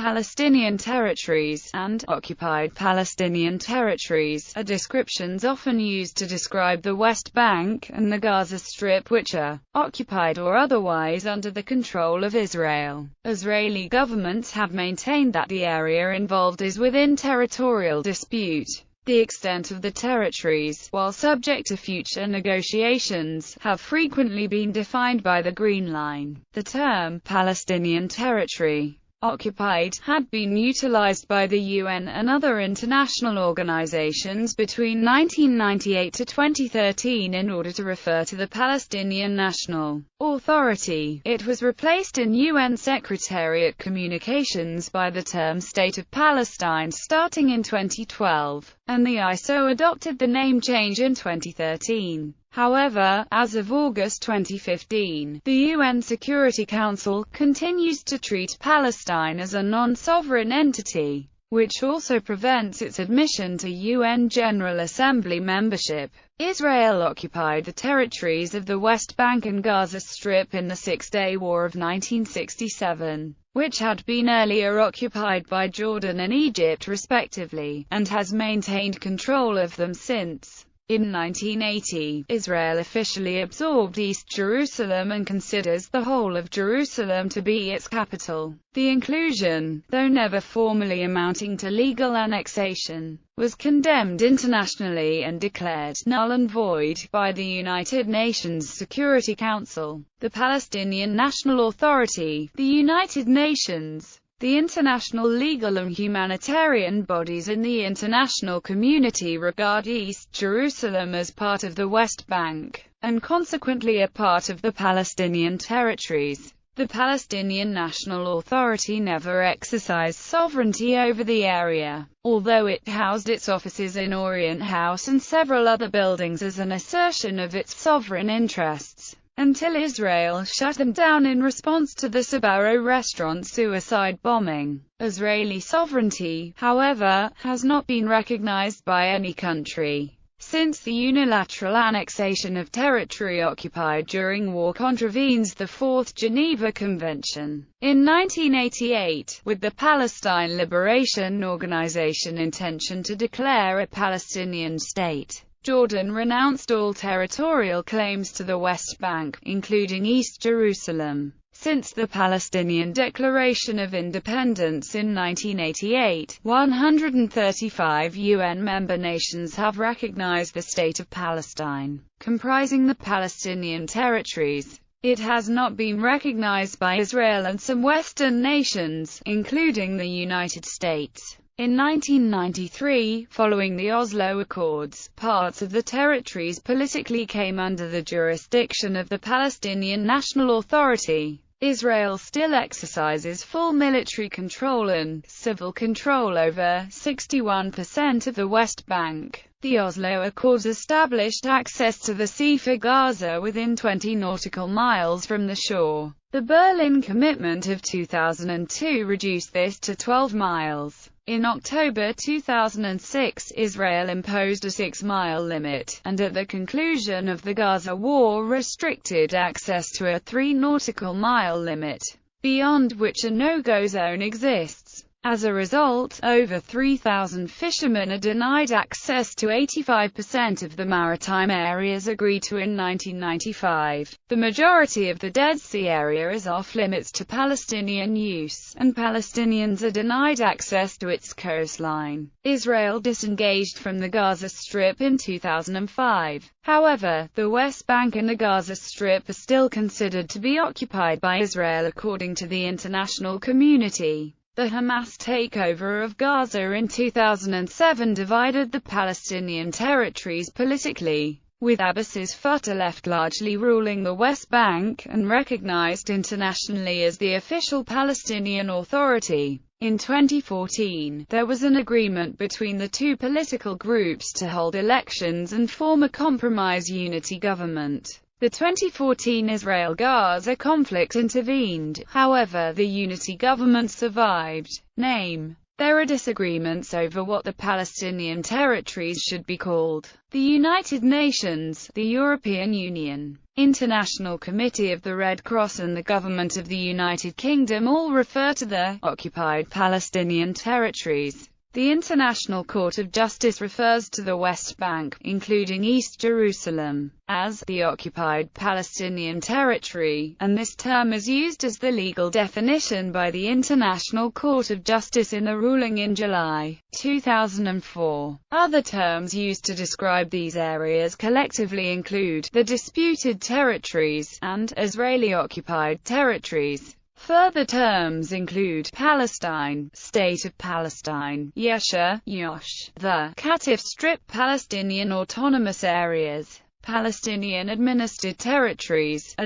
Palestinian territories, and occupied Palestinian territories are descriptions often used to describe the West Bank and the Gaza Strip, which are occupied or otherwise under the control of Israel. Israeli governments have maintained that the area involved is within territorial dispute. The extent of the territories, while subject to future negotiations, have frequently been defined by the Green Line. The term Palestinian territory occupied had been utilized by the UN and other international organizations between 1998 to 2013 in order to refer to the Palestinian National Authority. It was replaced in UN Secretariat communications by the term State of Palestine starting in 2012, and the ISO adopted the name change in 2013. However, as of August 2015, the UN Security Council continues to treat Palestine as a non-sovereign entity, which also prevents its admission to UN General Assembly membership. Israel occupied the territories of the West Bank and Gaza Strip in the Six-Day War of 1967, which had been earlier occupied by Jordan and Egypt respectively, and has maintained control of them since. In 1980, Israel officially absorbed East Jerusalem and considers the whole of Jerusalem to be its capital. The inclusion, though never formally amounting to legal annexation, was condemned internationally and declared null and void by the United Nations Security Council, the Palestinian National Authority, the United Nations, the international legal and humanitarian bodies in the international community regard East Jerusalem as part of the West Bank, and consequently a part of the Palestinian territories. The Palestinian National Authority never exercised sovereignty over the area, although it housed its offices in Orient House and several other buildings as an assertion of its sovereign interests, until Israel shut them down in response to the Sbarro restaurant suicide bombing. Israeli sovereignty, however, has not been recognized by any country since the unilateral annexation of territory occupied during war contravenes the Fourth Geneva Convention. In 1988, with the Palestine Liberation Organization intention to declare a Palestinian state, Jordan renounced all territorial claims to the West Bank, including East Jerusalem. Since the Palestinian Declaration of Independence in 1988, 135 UN member nations have recognized the State of Palestine, comprising the Palestinian territories. It has not been recognized by Israel and some Western nations, including the United States. In 1993, following the Oslo Accords, parts of the territories politically came under the jurisdiction of the Palestinian National Authority. Israel still exercises full military control and civil control over 61% of the West Bank. The Oslo Accords established access to the sea for Gaza within 20 nautical miles from the shore. The Berlin Commitment of 2002 reduced this to 12 miles. In October 2006, Israel imposed a 6-mile limit, and at the conclusion of the Gaza war restricted access to a 3 nautical mile limit, beyond which a no-go zone exists. As a result, over 3,000 fishermen are denied access to 85% of the maritime areas agreed to in 1995. The majority of the Dead Sea area is off-limits to Palestinian use, and Palestinians are denied access to its coastline. Israel disengaged from the Gaza Strip in 2005. However, the West Bank and the Gaza Strip are still considered to be occupied by Israel according to the international community. The Hamas takeover of Gaza in 2007 divided the Palestinian territories politically, with Abbas's Fatah left largely ruling the West Bank, and recognized internationally as the official Palestinian Authority. In 2014, there was an agreement between the two political groups to hold elections and form a compromise unity government. The 2014 Israel-Gaza conflict intervened, however the unity government survived. Name: There are disagreements over what the Palestinian territories should be called. The United Nations, the European Union, International Committee of the Red Cross and the Government of the United Kingdom all refer to the occupied Palestinian territories. The International Court of Justice refers to the West Bank, including East Jerusalem, as the occupied Palestinian territory, and this term is used as the legal definition by the International Court of Justice in a ruling in July 2004. Other terms used to describe these areas collectively include the disputed territories and Israeli-occupied territories. Further terms include Palestine, State of Palestine, Yesha, Yosh, the Gaza Strip, Palestinian Autonomous Areas, Palestinian Administered Territories,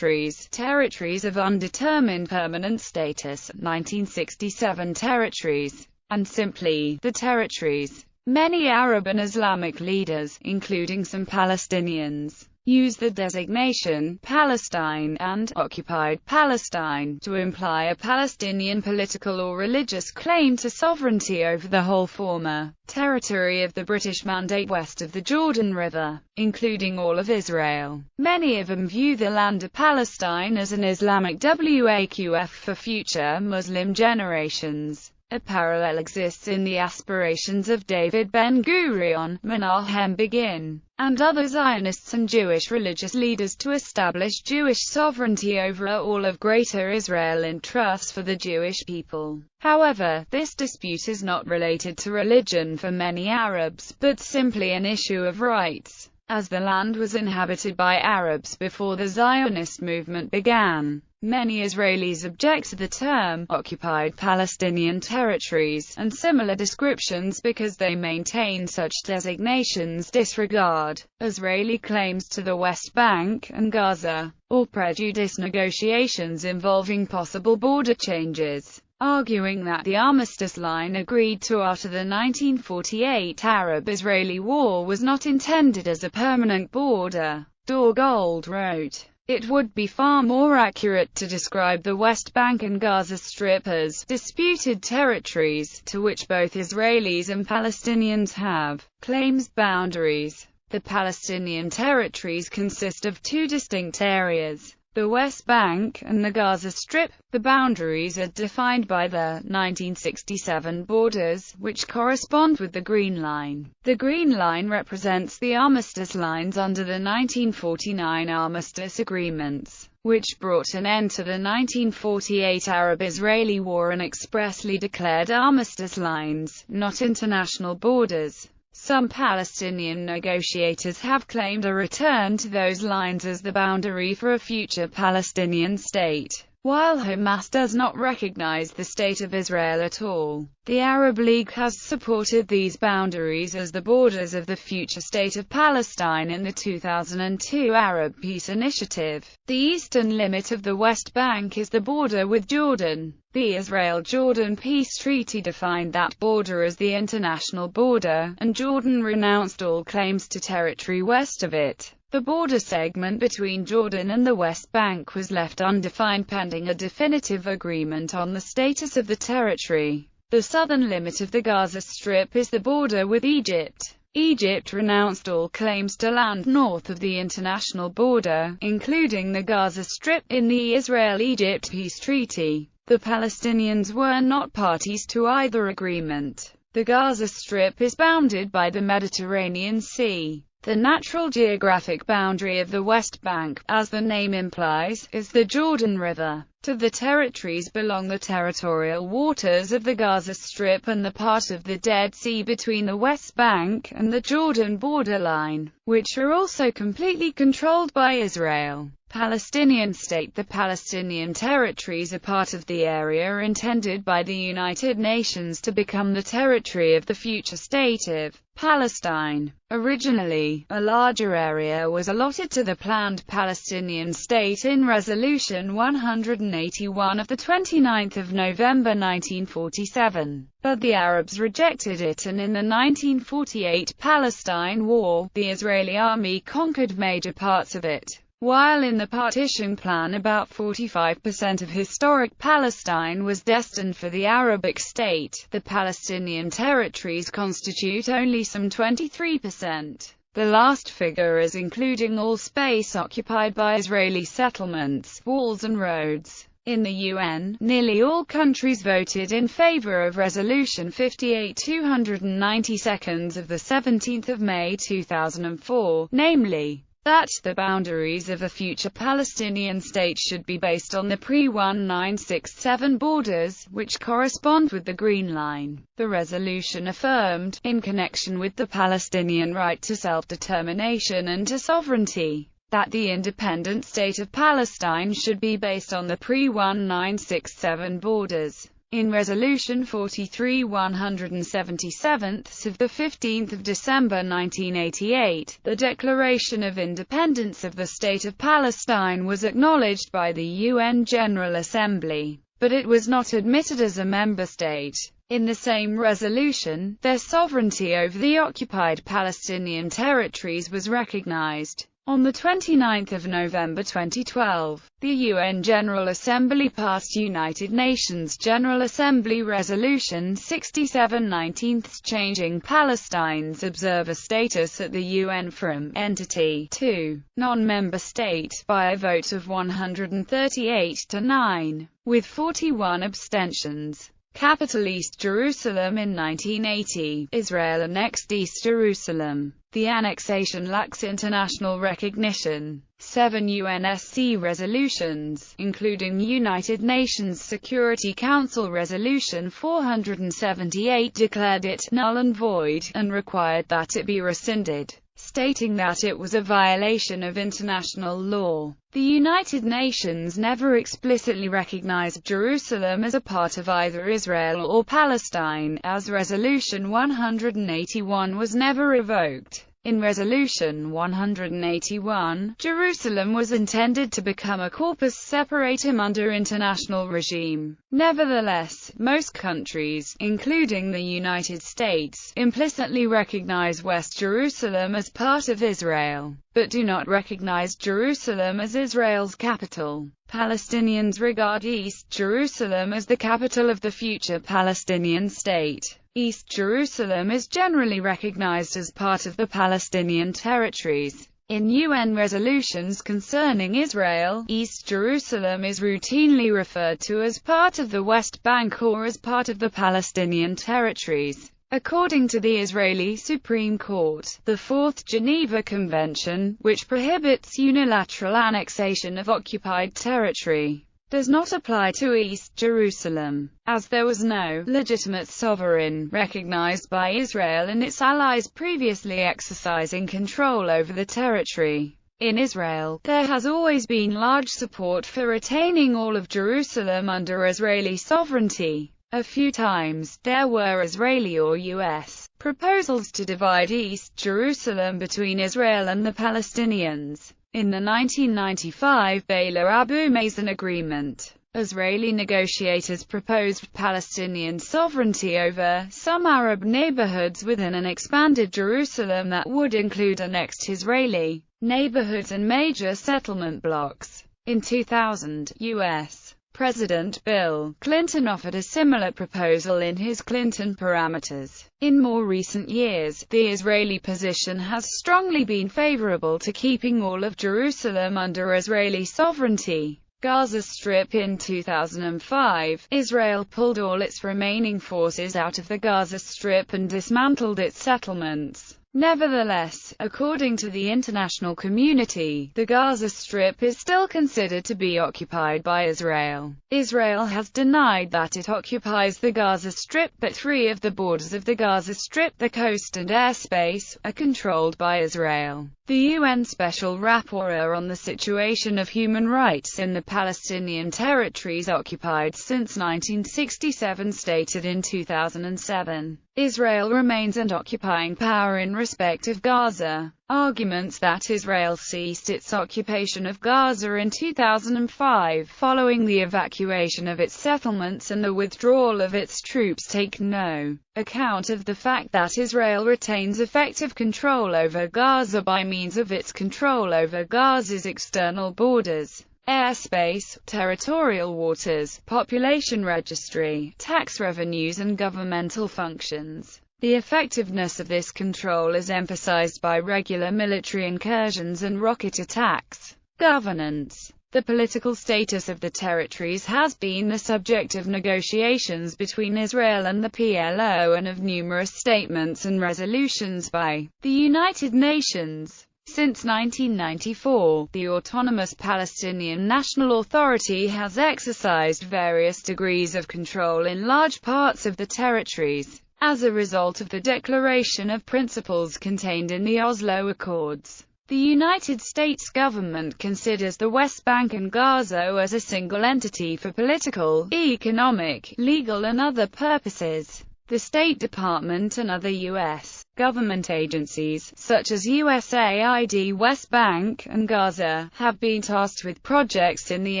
Territories of Undetermined Permanent Status, 1967 Territories, and simply, the Territories. Many Arab and Islamic leaders, including some Palestinians, use the designation Palestine and Occupied Palestine to imply a Palestinian political or religious claim to sovereignty over the whole former territory of the British Mandate west of the Jordan River, including all of Israel. Many of them view the land of Palestine as an Islamic waqf for future Muslim generations. A parallel exists in the aspirations of David Ben-Gurion, Menahem Begin, and other Zionists and Jewish religious leaders to establish Jewish sovereignty over all of Greater Israel in trust for the Jewish people. However, this dispute is not related to religion for many Arabs, but simply an issue of rights, as the land was inhabited by Arabs before the Zionist movement began. Many Israelis object to the term occupied Palestinian territories and similar descriptions because they maintain such designations disregard Israeli claims to the West Bank and Gaza, or prejudice negotiations involving possible border changes, arguing that the armistice line agreed to after the 1948 Arab-Israeli War was not intended as a permanent border. Dorgold wrote, "It would be far more accurate to describe the West Bank and Gaza Strip as disputed territories, to which both Israelis and Palestinians have claims boundaries. The Palestinian territories consist of two distinct areas, the West Bank and the Gaza Strip. The boundaries are defined by the 1967 borders, which correspond with the Green Line. The Green Line represents the armistice lines under the 1949 armistice agreements, which brought an end to the 1948 Arab-Israeli War and expressly declared armistice lines, not international borders. Some Palestinian negotiators have claimed a return to those lines as the boundary for a future Palestinian state, while Hamas does not recognize the State of Israel at all. The Arab League has supported these boundaries as the borders of the future State of Palestine in the 2002 Arab Peace Initiative. The eastern limit of the West Bank is the border with Jordan. The Israel-Jordan Peace Treaty defined that border as the international border, and Jordan renounced all claims to territory west of it. The border segment between Jordan and the West Bank was left undefined pending a definitive agreement on the status of the territory. The southern limit of the Gaza Strip is the border with Egypt. Egypt renounced all claims to land north of the international border, including the Gaza Strip, in the Israel-Egypt Peace Treaty. The Palestinians were not parties to either agreement. The Gaza Strip is bounded by the Mediterranean Sea. The natural geographic boundary of the West Bank, as the name implies, is the Jordan River. To the territories belong the territorial waters of the Gaza Strip and the part of the Dead Sea between the West Bank and the Jordan borderline, which are also completely controlled by Israel. Palestinian state. The Palestinian territories are part of the area intended by the United Nations to become the territory of the future state of Palestine. Originally, a larger area was allotted to the planned Palestinian state in Resolution 181 of 29 November 1947, but the Arabs rejected it, and in the 1948 Palestine War, the Israeli army conquered major parts of it. While in the partition plan about 45% of historic Palestine was destined for the Arabic state, the Palestinian territories constitute only some 23%. The last figure is including all space occupied by Israeli settlements, walls and roads. In the UN, nearly all countries voted in favor of Resolution 58/292 of 17 May 2004, namely, that the boundaries of a future Palestinian state should be based on the pre-1967 borders, which correspond with the Green Line. The resolution affirmed, in connection with the Palestinian right to self-determination and to sovereignty, that the independent state of Palestine should be based on the pre-1967 borders. In Resolution 43/177 of 15 December 1988, the Declaration of Independence of the State of Palestine was acknowledged by the UN General Assembly, but it was not admitted as a member state. In the same resolution, their sovereignty over the occupied Palestinian territories was recognized. On 29 November 2012, the UN General Assembly passed United Nations General Assembly Resolution 67/19 changing Palestine's observer status at the UN from entity to non-member state by a vote of 138 to 9, with 41 abstentions. Capital East Jerusalem. In 1980, Israel annexed East Jerusalem. The annexation lacks international recognition. 7 UNSC resolutions, including United Nations Security Council Resolution 478, declared it null and void, and required that it be rescinded, stating that it was a violation of international law. The United Nations never explicitly recognized Jerusalem as a part of either Israel or Palestine, as Resolution 181 was never revoked. In Resolution 181, Jerusalem was intended to become a corpus separatum under international regime. Nevertheless, most countries, including the United States, implicitly recognize West Jerusalem as part of Israel, but do not recognize Jerusalem as Israel's capital. Palestinians regard East Jerusalem as the capital of the future Palestinian state. East Jerusalem is generally recognized as part of the Palestinian territories. In UN resolutions concerning Israel, East Jerusalem is routinely referred to as part of the West Bank or as part of the Palestinian territories. According to the Israeli Supreme Court, the Fourth Geneva Convention, which prohibits unilateral annexation of occupied territory, does not apply to East Jerusalem, as there was no legitimate sovereign recognized by Israel and its allies previously exercising control over the territory. In Israel, there has always been large support for retaining all of Jerusalem under Israeli sovereignty. A few times, there were Israeli or U.S. proposals to divide East Jerusalem between Israel and the Palestinians. In the 1995 Beiler-Abu Mazen Agreement, Israeli negotiators proposed Palestinian sovereignty over some Arab neighborhoods within an expanded Jerusalem that would include annexed Israeli neighborhoods and major settlement blocks. In 2000, U.S. President Bill Clinton offered a similar proposal in his Clinton parameters. In more recent years, the Israeli position has strongly been favorable to keeping all of Jerusalem under Israeli sovereignty. Gaza Strip. In 2005, Israel pulled all its remaining forces out of the Gaza Strip and dismantled its settlements. Nevertheless, according to the international community, the Gaza Strip is still considered to be occupied by Israel. Israel has denied that it occupies the Gaza Strip, but 3 of the borders of the Gaza Strip, the coast and airspace, are controlled by Israel. The UN Special Rapporteur on the situation of human rights in the Palestinian territories occupied since 1967 stated in 2007, Israel remains an occupying power in respect of Gaza. Arguments that Israel ceased its occupation of Gaza in 2005, following the evacuation of its settlements and the withdrawal of its troops, take no account of the fact that Israel retains effective control over Gaza by means of its control over Gaza's external borders, airspace, territorial waters, population registry, tax revenues and governmental functions. The effectiveness of this control is emphasized by regular military incursions and rocket attacks. Governance. The political status of the territories has been the subject of negotiations between Israel and the PLO and of numerous statements and resolutions by the United Nations. Since 1994, the Autonomous Palestinian National Authority has exercised various degrees of control in large parts of the territories, as a result of the Declaration of Principles contained in the Oslo Accords. The United States government considers the West Bank and Gaza as a single entity for political, economic, legal and other purposes. The State Department and other U.S. government agencies, such as USAID West Bank and Gaza, have been tasked with projects in the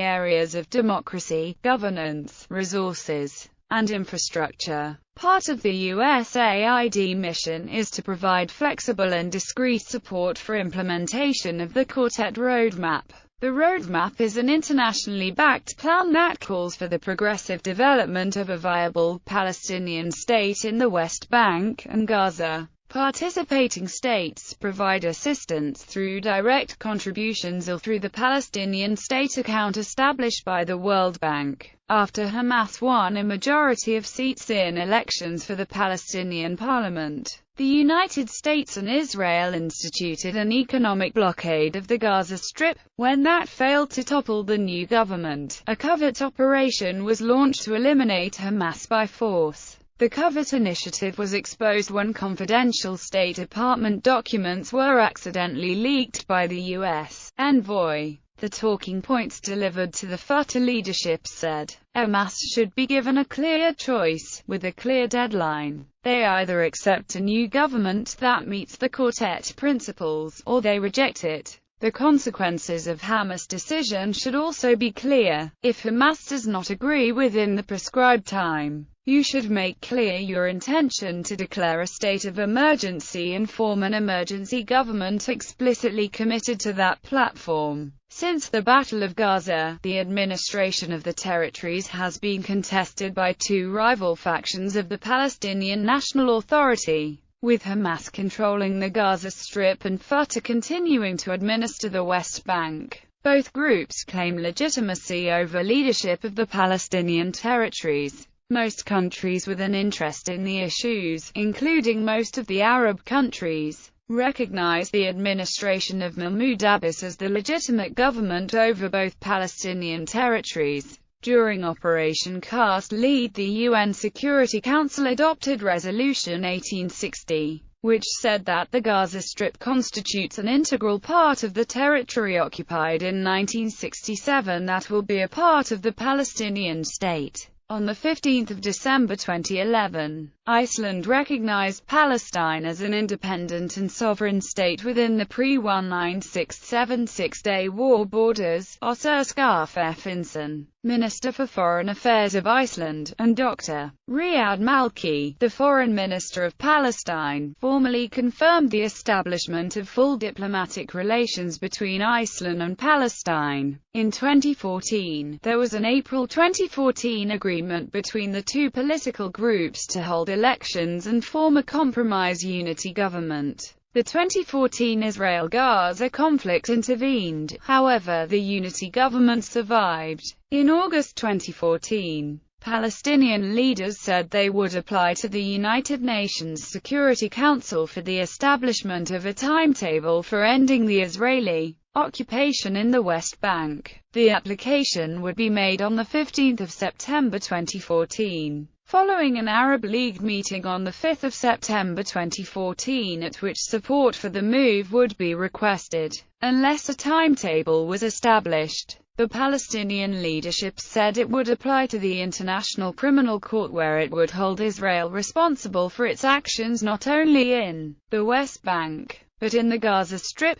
areas of democracy, governance, resources, and infrastructure. Part of the USAID mission is to provide flexible and discrete support for implementation of the Quartet Roadmap. The roadmap is an internationally backed plan that calls for the progressive development of a viable Palestinian state in the West Bank and Gaza. Participating states provide assistance through direct contributions or through the Palestinian State account established by the World Bank. After Hamas won a majority of seats in elections for the Palestinian parliament, the United States and Israel instituted an economic blockade of the Gaza Strip. When that failed to topple the new government, a covert operation was launched to eliminate Hamas by force. The covert initiative was exposed when confidential State Department documents were accidentally leaked by the U.S. envoy. The talking points delivered to the Fatah leadership said, Hamas should be given a clear choice, with a clear deadline. They either accept a new government that meets the Quartet principles, or they reject it. The consequences of Hamas' decision should also be clear. If Hamas does not agree within the prescribed time, you should make clear your intention to declare a state of emergency and form an emergency government explicitly committed to that platform. Since the Battle of Gaza, the administration of the territories has been contested by two rival factions of the Palestinian National Authority, with Hamas controlling the Gaza Strip and Fatah continuing to administer the West Bank. Both groups claim legitimacy over leadership of the Palestinian territories. Most countries with an interest in the issues, including most of the Arab countries, recognize the administration of Mahmoud Abbas as the legitimate government over both Palestinian territories. During Operation Cast Lead, the UN Security Council adopted Resolution 1860, which said that the Gaza Strip constitutes an integral part of the territory occupied in 1967 that will be a part of the Palestinian state. On 15 December 2011, Iceland recognized Palestine as an independent and sovereign state within the pre-1967 Day War borders. Össur Skarphéðinsson, Minister for Foreign Affairs of Iceland, and Dr. Riyad Malki, the Foreign Minister of Palestine, formally confirmed the establishment of full diplomatic relations between Iceland and Palestine. In 2014, there was an April 2014 agreement between the two political groups to hold elections and form a compromise unity government. The 2014 Israel-Gaza conflict intervened, however, the unity government survived. In August 2014, Palestinian leaders said they would apply to the United Nations Security Council for the establishment of a timetable for ending the Israeli occupation in the West Bank. The application would be made on 15 September 2014. Following an Arab League meeting on 5 September 2014 at which support for the move would be requested, unless a timetable was established. The Palestinian leadership said it would apply to the International Criminal Court, where it would hold Israel responsible for its actions not only in the West Bank, but in the Gaza Strip.